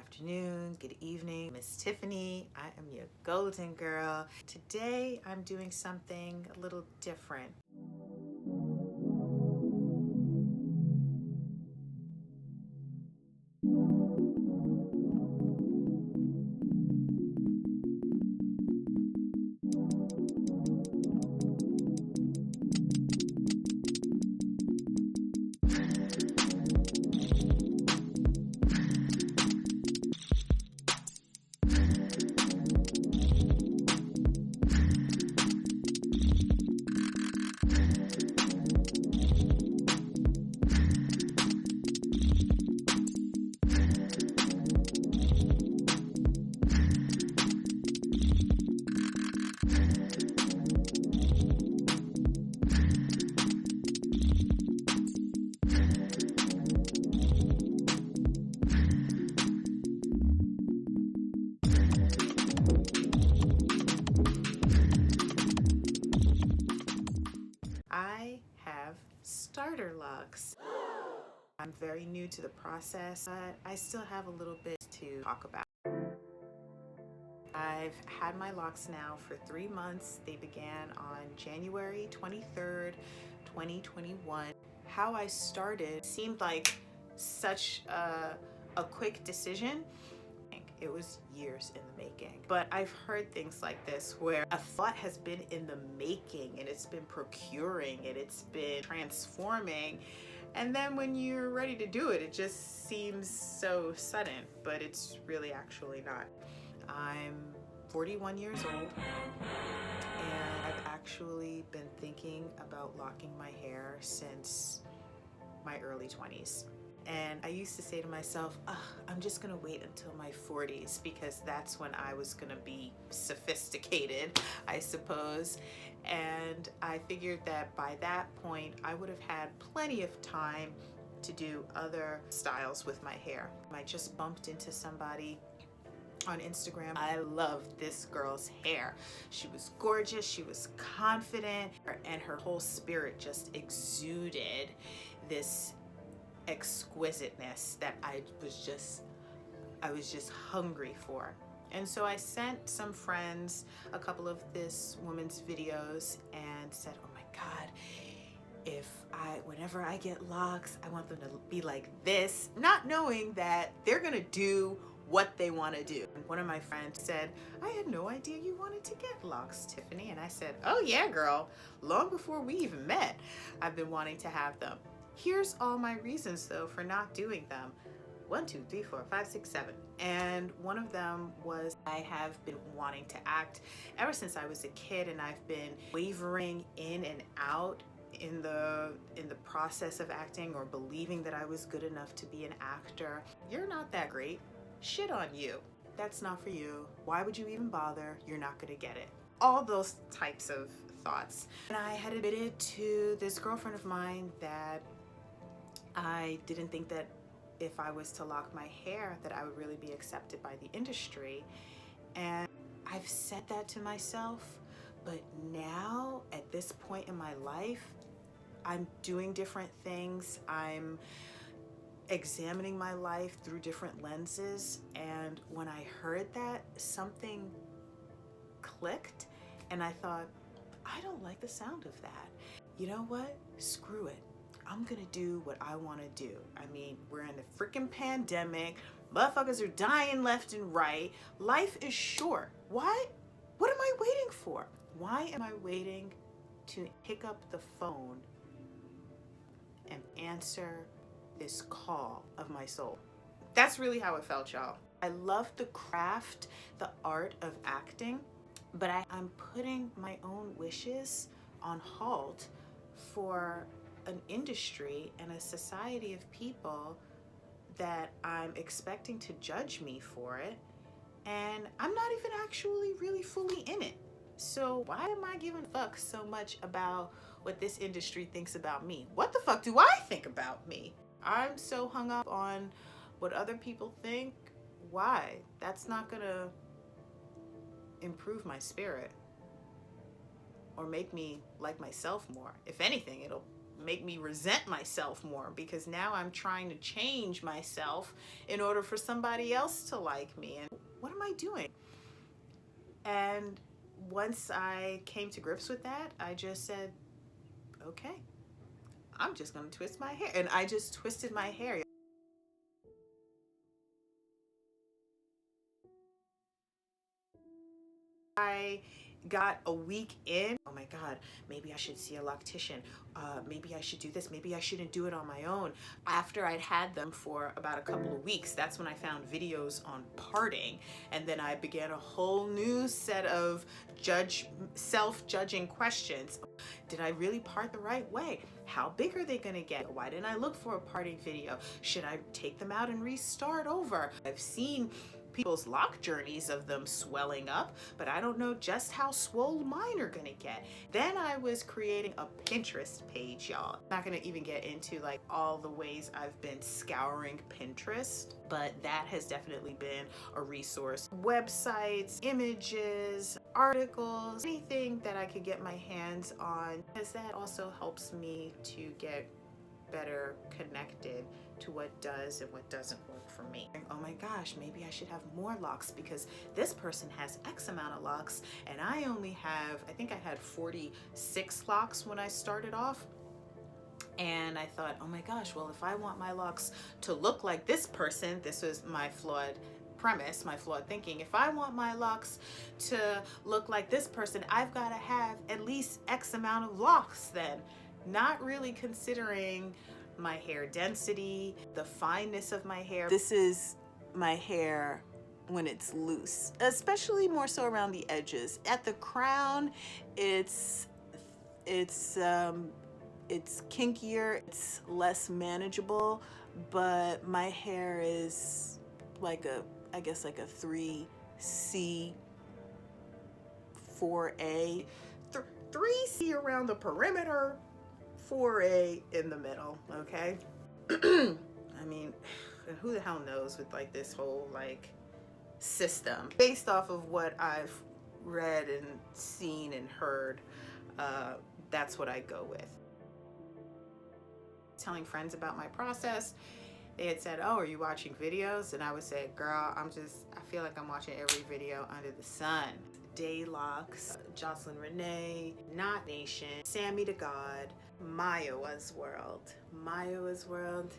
afternoon, good evening, Miss Tiffany. I am your golden girl. Today I'm doing something a little different. I have starter locks. I'm very new to the process, but I still have a little bit to talk about. I've had my locks now for 3 months. They began on January 23rd, 2021. How I started seemed like such a quick decision. It was years in the making. But I've heard things like this where a thought has been in the making and it's been procuring and it's been transforming. And then when you're ready to do it, it just seems so sudden, but it's really actually not. I'm 41 years old and I've actually been thinking about locking my hair since my early 20s. And I used to say to myself, I'm just gonna wait until my 40s because that's when I was gonna be sophisticated, I suppose. And I figured that by that point, I would have had plenty of time to do other styles with my hair. I just bumped into somebody on Instagram. I loved this girl's hair. She was gorgeous, she was confident, and her whole spirit just exuded this exquisiteness that I was just hungry for. And so I sent some friends a couple of this woman's videos and said, oh my God, whenever I get locks, I want them to be like this, not knowing that they're gonna do what they want to do. And one of my friends said, I had no idea you wanted to get locks, Tiffany. And I said, oh yeah, girl, long before we even met, I've been wanting to have them. Here's all my reasons though for not doing them. 1, 2, 3, 4, 5, 6, 7. And one of them was I have been wanting to act ever since I was a kid, and I've been wavering in and out in the process of acting, or believing that I was good enough to be an actor. You're not that great. Shit on you. That's not for you. Why would you even bother? You're not gonna get it. All those types of thoughts. And I had admitted to this girlfriend of mine that I didn't think that if I was to lock my hair that I would really be accepted by the industry. And I've said that to myself, but now at this point in my life, I'm doing different things. I'm examining my life through different lenses. And when I heard that, something clicked and I thought, I don't like the sound of that. You know what? Screw it. I'm gonna do what I wanna do. I mean, we're in a freaking pandemic. Motherfuckers are dying left and right. Life is short. Why? What am I waiting for? Why am I waiting to pick up the phone and answer this call of my soul? That's really how it felt, y'all. I love the craft, the art of acting, but I'm putting my own wishes on halt for an industry and a society of people that I'm expecting to judge me for it, and I'm not even actually really fully in it. So why am I giving a fuck so much about what this industry thinks about me? What the fuck do I think about me? I'm so hung up on what other people think. Why? That's not gonna improve my spirit or make me like myself more. If anything, it'll make me resent myself more, because now I'm trying to change myself in order for somebody else to like me. And what am I doing? And once I came to grips with that, I just said, okay, I'm just gonna twist my hair. And I just twisted my hair. I got a week in, oh my God, maybe I should see a loctician. Maybe I should do this. Maybe I shouldn't do it on my own. After I'd had them for about a couple of weeks, that's when I found videos on parting. And then I began a whole new set of self-judging questions. Did I really part the right way? How big are they gonna get? Why didn't I look for a parting video? Should I take them out and restart over? I've seen people's lock journeys of them swelling up, but I don't know just how swole mine are gonna get. Then I was creating a Pinterest page, y'all. I'm not gonna even get into like all the ways I've been scouring Pinterest, but that has definitely been a resource. Websites, images, articles, anything that I could get my hands on, because that also helps me to get better connected to what does and what doesn't work for me. Oh my gosh, maybe I should have more locks because this person has X amount of locks and I only have, I think I had 46 locks when I started off. And I thought, oh my gosh, well, if I want my locks to look like this person, this was my flawed premise, my flawed thinking. If I want my locks to look like this person, I've got to have at least X amount of locks then. Not really considering my hair density, the fineness of my hair. This is my hair when it's loose, especially more so around the edges. At the crown, it's kinkier, it's less manageable, but my hair is like I guess like a 3C, 4A, 3C around the perimeter, 4A in the middle, okay? I mean, who the hell knows with like this whole like system. Based off of what I've read and seen and heard, that's what I go with. Telling friends about my process, they had said, oh, are you watching videos? And I would say, girl, I feel like I'm watching every video under the sun. Dae Locs, Jocelyn Renee, Not Nation, Sammy Da Gawd, Mayowa's World. Mayowa's World,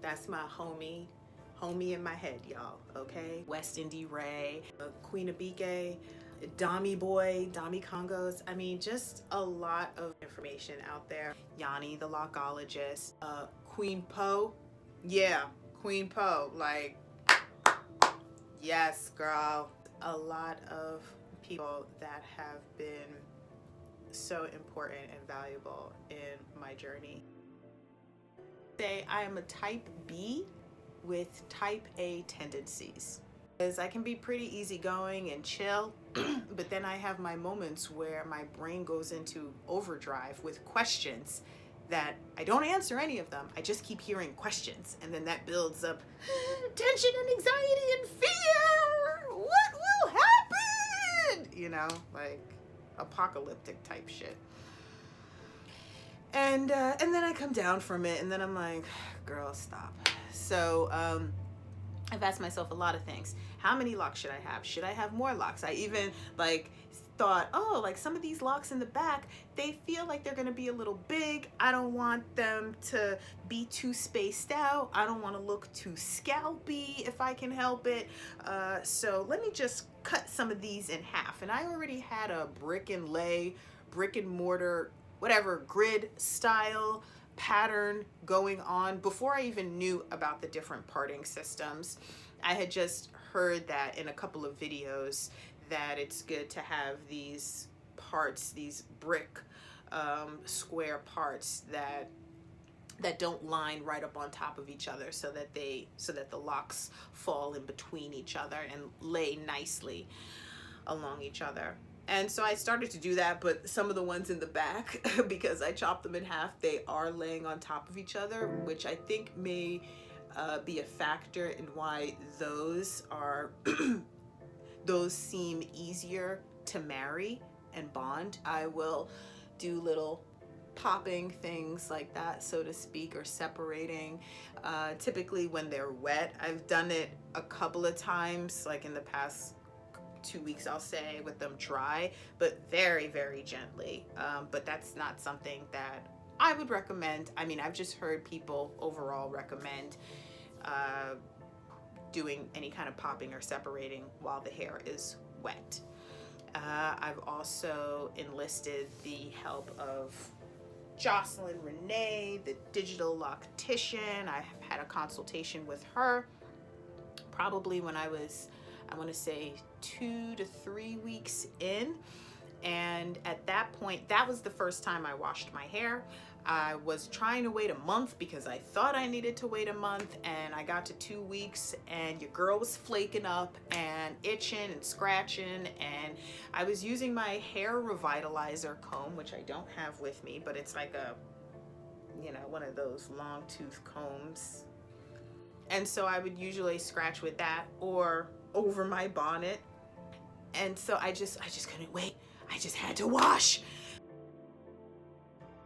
that's my homie in my head, y'all, okay? West Indie Ray, Queen Abike, Domi Boy, Domi Congos. I mean, just a lot of information out there. Yannie the Locologist, Queen Po. Yeah, Queen Po, like, yes, girl. A lot of people that have been so important and valuable in my journey. Say I am a type B with type A tendencies. Because I can be pretty easygoing and chill, but then I have my moments where my brain goes into overdrive with questions that I don't answer any of them. I just keep hearing questions, and then that builds up tension and anxiety and fear. What will happen? You know, like apocalyptic type shit. And then I come down from it, and then I'm like, girl, stop. So I've asked myself a lot of things. How many locks should I have? Should I have more locks? I even like thought, oh, like some of these locks in the back, they feel like they're gonna be a little big. I don't want them to be too spaced out. I don't want to look too scalpy if I can help it. So let me just cut some of these in half. And I already had a brick and mortar, whatever, grid style pattern going on before I even knew about the different parting systems. I had just heard that in a couple of videos that it's good to have these parts, these brick square parts that don't line right up on top of each other, so that the locks fall in between each other and lay nicely along each other. And so I started to do that, but some of the ones in the back, because I chopped them in half, they are laying on top of each other, which I think may be a factor in why those are those seem easier to marry and bond. I will do little popping things like that, so to speak, or separating, typically when they're wet. I've done it a couple of times, like in the past 2 weeks, I'll say, with them dry, but very, very gently. But that's not something that I would recommend. I mean, I've just heard people overall recommend doing any kind of popping or separating while the hair is wet. I've also enlisted the help of Jocelyn Renee, the digital loctician. I have had a consultation with her probably when I was, I want to say, 2 to 3 weeks in. And at that point, that was the first time I washed my hair. I was trying to wait a month because I thought I needed to wait a month, and I got to 2 weeks and your girl was flaking up and itching and scratching, and I was using my hair revitalizer comb, which I don't have with me, but it's like a, you know, one of those long tooth combs. And so I would usually scratch with that or over my bonnet. And so I just couldn't wait. I just had to wash.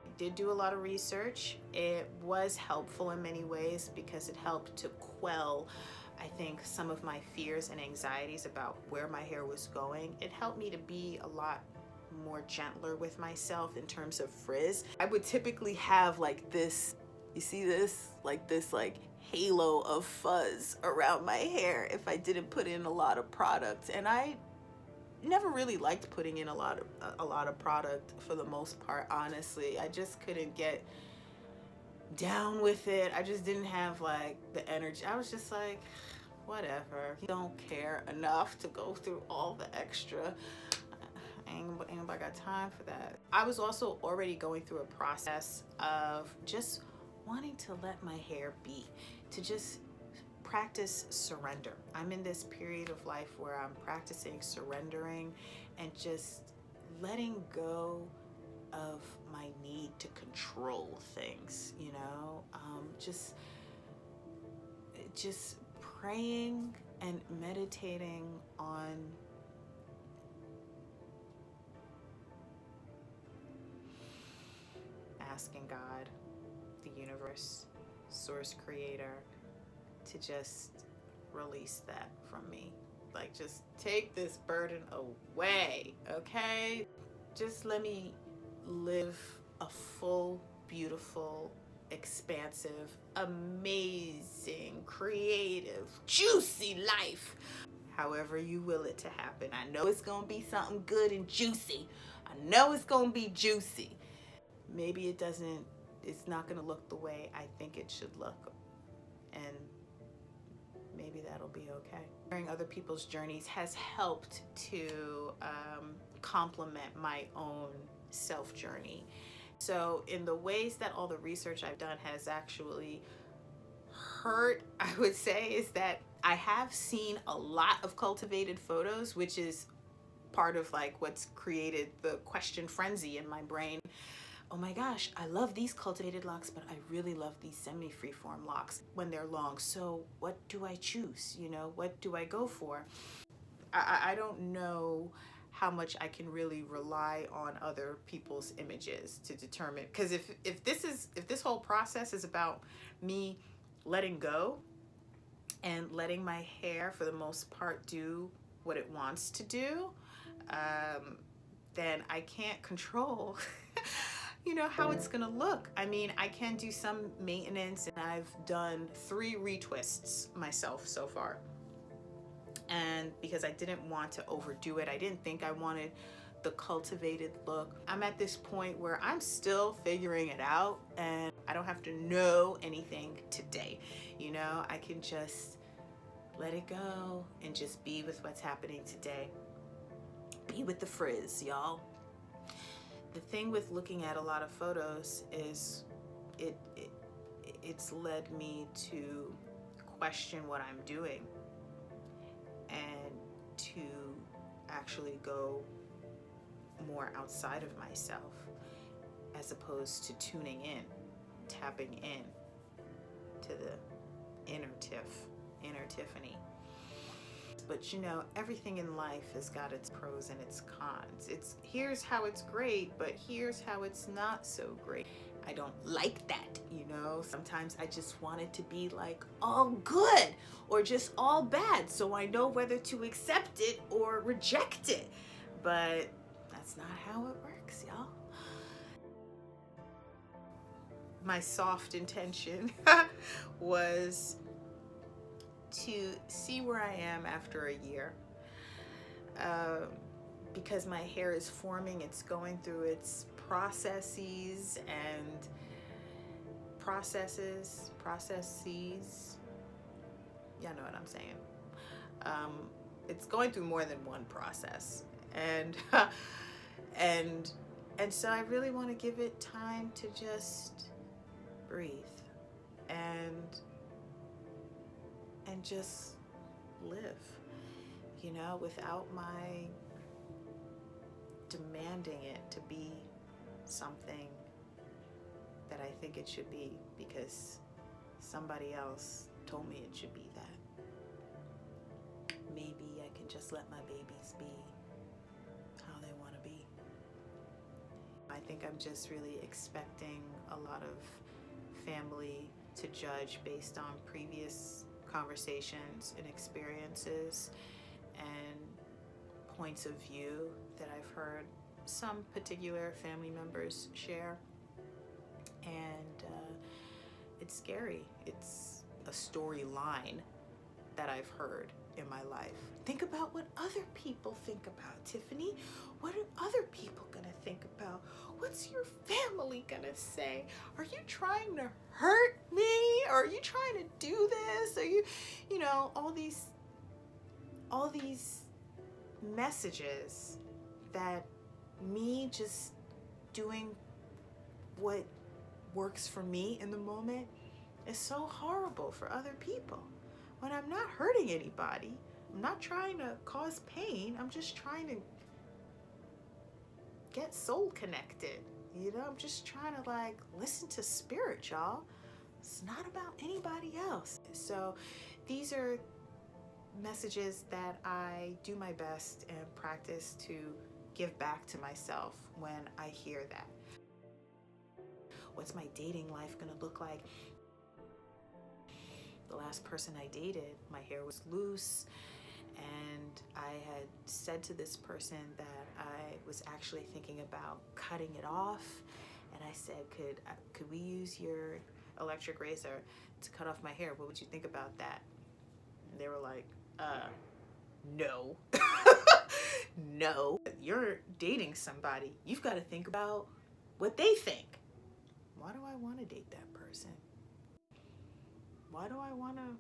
I did do a lot of research. It was helpful in many ways because it helped to quell, I think, some of my fears and anxieties about where my hair was going. It helped me to be a lot more gentler with myself in terms of frizz. I would typically have like this, you see this? Like this halo of fuzz around my hair if I didn't put in a lot of product. And I never really liked putting in a lot of product for the most part, honestly. I just couldn't get down with it. I just didn't have like the energy. I was just like, whatever. You don't care enough to go through all the extra. Ain't nobody got time for that. I was also already going through a process of just wanting to let my hair be, to just practice surrender. I'm in this period of life where I'm practicing surrendering and just letting go of my need to control things, you know, just praying and meditating on asking God, the universe, source creator, to just release that from me. Like, just take this burden away, okay? Just let me live a full, beautiful, expansive, amazing, creative, juicy life. However you will it to happen. I know it's gonna be something good and juicy. I know it's gonna be juicy. Maybe it's not gonna look the way I think it should look. And maybe that'll be okay. Hearing other people's journeys has helped to complement my own self journey. So in the ways that all the research I've done has actually hurt, I would say, is that I have seen a lot of cultivated photos, which is part of like what's created the question frenzy in my brain. Oh my gosh, I love these cultivated locks, but I really love these semi-freeform locks when they're long. So what do I choose? You know, what do I go for? I don't know how much I can really rely on other people's images to determine, because if this whole process is about me letting go and letting my hair for the most part do what it wants to do, then I can't control you know, how it's gonna look. I mean, I can do some maintenance, and I've done 3 retwists myself so far. And because I didn't want to overdo it, I didn't think I wanted the cultivated look. I'm at this point where I'm still figuring it out, and I don't have to know anything today. You know, I can just let it go and just be with what's happening today. Be with the frizz, y'all. The thing with looking at a lot of photos is it's led me to question what I'm doing and to actually go more outside of myself as opposed to tuning in, tapping in to the inner Tiffany. but you know, everything in life has got its pros and its cons. It's here's how it's great, but here's how it's not so great. I don't like that, you know. Sometimes I just want it to be like all good or just all bad, so I know whether to accept it or reject it. But that's not how it works, y'all. My soft intention was to see where I am after a year. Because my hair is forming, it's going through its processes. Y'all know what I'm saying. It's going through more than one process, and so I really want to give it time to just breathe and just live, you know, without my demanding it to be something that I think it should be because somebody else told me it should be that. Maybe I can just let my babies be how they want to be. I think I'm just really expecting a lot of family to judge based on previous conversations and experiences and points of view that I've heard some particular family members share. And it's scary. It's a storyline that I've heard in my life. Think about what other people think about, Tiffany. What are other people gonna think about? What's your family gonna say? Are you trying to hurt me? Or are you trying to do this? Are you know, all these messages that me just doing what works for me in the moment is so horrible for other people. When I'm not hurting anybody, I'm not trying to cause pain, I'm just trying to get soul connected. You know, I'm just trying to like listen to spirit, y'all. It's not about anybody else. So these are messages that I do my best and practice to give back to myself when I hear that. What's my dating life gonna look like? The last person I dated, my hair was loose, and I had said to this person that I was actually thinking about cutting it off, and I said, could we use your electric razor to cut off my hair? What would you think about that? And they were like, no. No. You're dating somebody. You've got to think about what they think. Why do I want to date that person? Why do I want to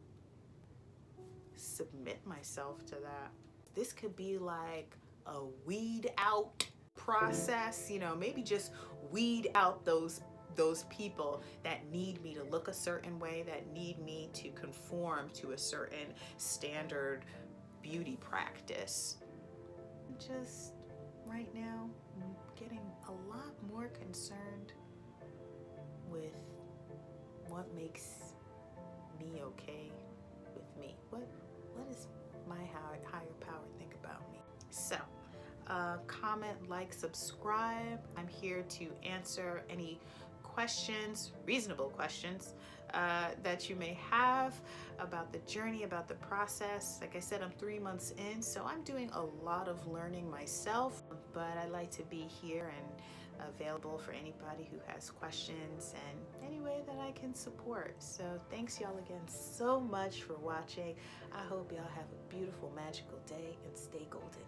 submit myself to that? This could be like a weed out process, you know, maybe just weed out those people that need me to look a certain way, that need me to conform to a certain standard beauty practice. Just right now, I'm getting a lot more concerned with what makes me okay with me. What does my higher power think about me? So comment, like, subscribe. I'm here to answer any questions, reasonable questions that you may have about the journey, about the process. Like I said, I'm 3 months in, so I'm doing a lot of learning myself, but I like to be here and available for anybody who has questions and any way that I can support. So thanks y'all again so much for watching. I hope y'all have a beautiful, magical day and stay golden.